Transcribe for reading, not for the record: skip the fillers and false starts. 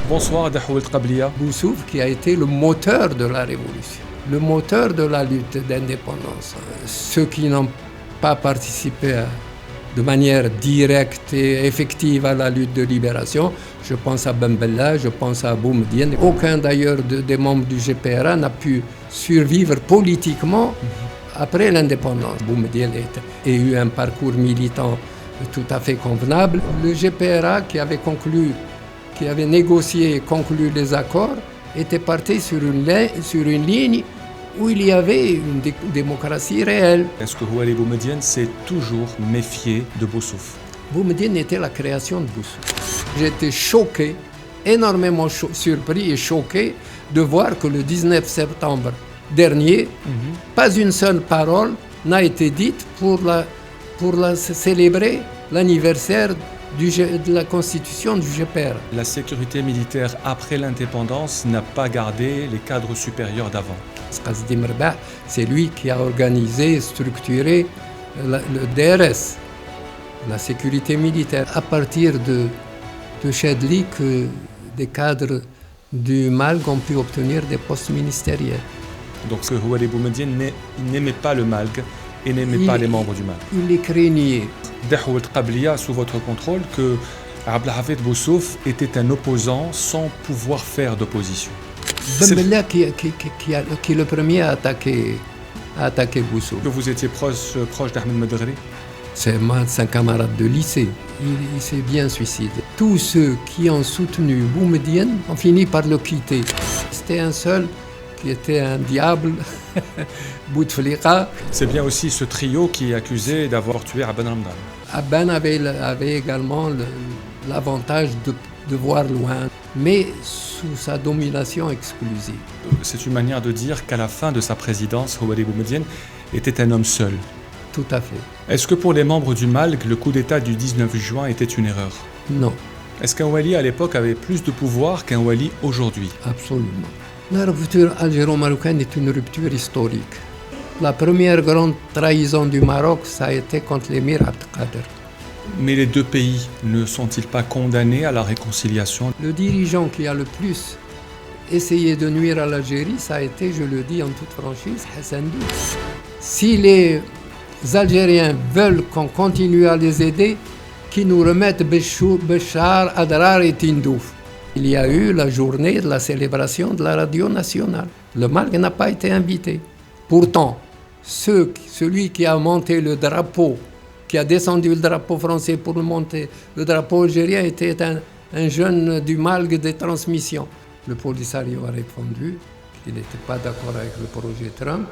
Bonsoir, Dahoul Qablia. Boussouf qui a été le moteur de la révolution, le moteur de la lutte d'indépendance. Ceux qui n'ont pas participé de manière directe et effective à la lutte de libération, je pense à Ben Bella, je pense à Boumedienne. Aucun d'ailleurs des membres du GPRA n'a pu survivre politiquement après l'indépendance. Boumedienne a eu un parcours militant tout à fait convenable. Le GPRA qui avait négocié et conclu les accords était parti sur une ligne où il y avait une démocratie réelle. Est-ce que Houari Boumedienne s'est toujours méfié de Boussouf? Boumedienne était la création de Boussouf. J'étais choqué, énormément surpris et choqué de voir que le 19 septembre dernier, pas une seule parole n'a été dite pour célébrer l'anniversaire de la constitution du GPR. La sécurité militaire après l'indépendance n'a pas gardé les cadres supérieurs d'avant. Qasdi Merbah, c'est lui qui a organisé et structuré le DRS, la sécurité militaire. À partir de Chedli, que des cadres du Malg ont pu obtenir des postes ministériels. Donc Houari Boumedienne n'aimait pas le Malg et n'aimait pas les membres du Malg. Il les craignait. Dahoul Qablia, sous votre contrôle, que Abdelhafid Boussouf était un opposant sans pouvoir faire d'opposition. Ben Bella qui est le premier à attaquer Boussouf. Que vous étiez proche d'Ahmed Medgheri? C'est un camarade de lycée. Il s'est bien suicidé. Tous ceux qui ont soutenu Boumedienne ont fini par le quitter. C'était un seul qui était un diable, Bouteflika. C'est bien aussi ce trio qui est accusé d'avoir tué Abban Ramdan. Abban avait également l'avantage de voir loin, mais sous sa domination exclusive. C'est une manière de dire qu'à la fin de sa présidence, Houari Boumedienne était un homme seul. Tout à fait. Est-ce que pour les membres du Malg, le coup d'État du 19 juin était une erreur? Non. Est-ce qu'un wali à l'époque avait plus de pouvoir qu'un wali aujourd'hui? Absolument. La rupture algéro-marocaine est une rupture historique. La première grande trahison du Maroc, ça a été contre l'émir Abdelkader. Mais les deux pays ne sont-ils pas condamnés à la réconciliation? Le dirigeant qui a le plus essayé de nuire à l'Algérie, ça a été, je le dis en toute franchise, Hassan Diouf. Si les Algériens veulent qu'on continue à les aider, qu'ils nous remettent Béchar, Adrar et Tindouf. Il y a eu la journée de la célébration de la radio nationale. Le Malg n'a pas été invité. Pourtant, celui qui a monté le drapeau, qui a descendu le drapeau français pour monter le drapeau algérien, était un jeune du Malg des transmissions. Le Polisario a répondu qu'il n'était pas d'accord avec le projet Trump.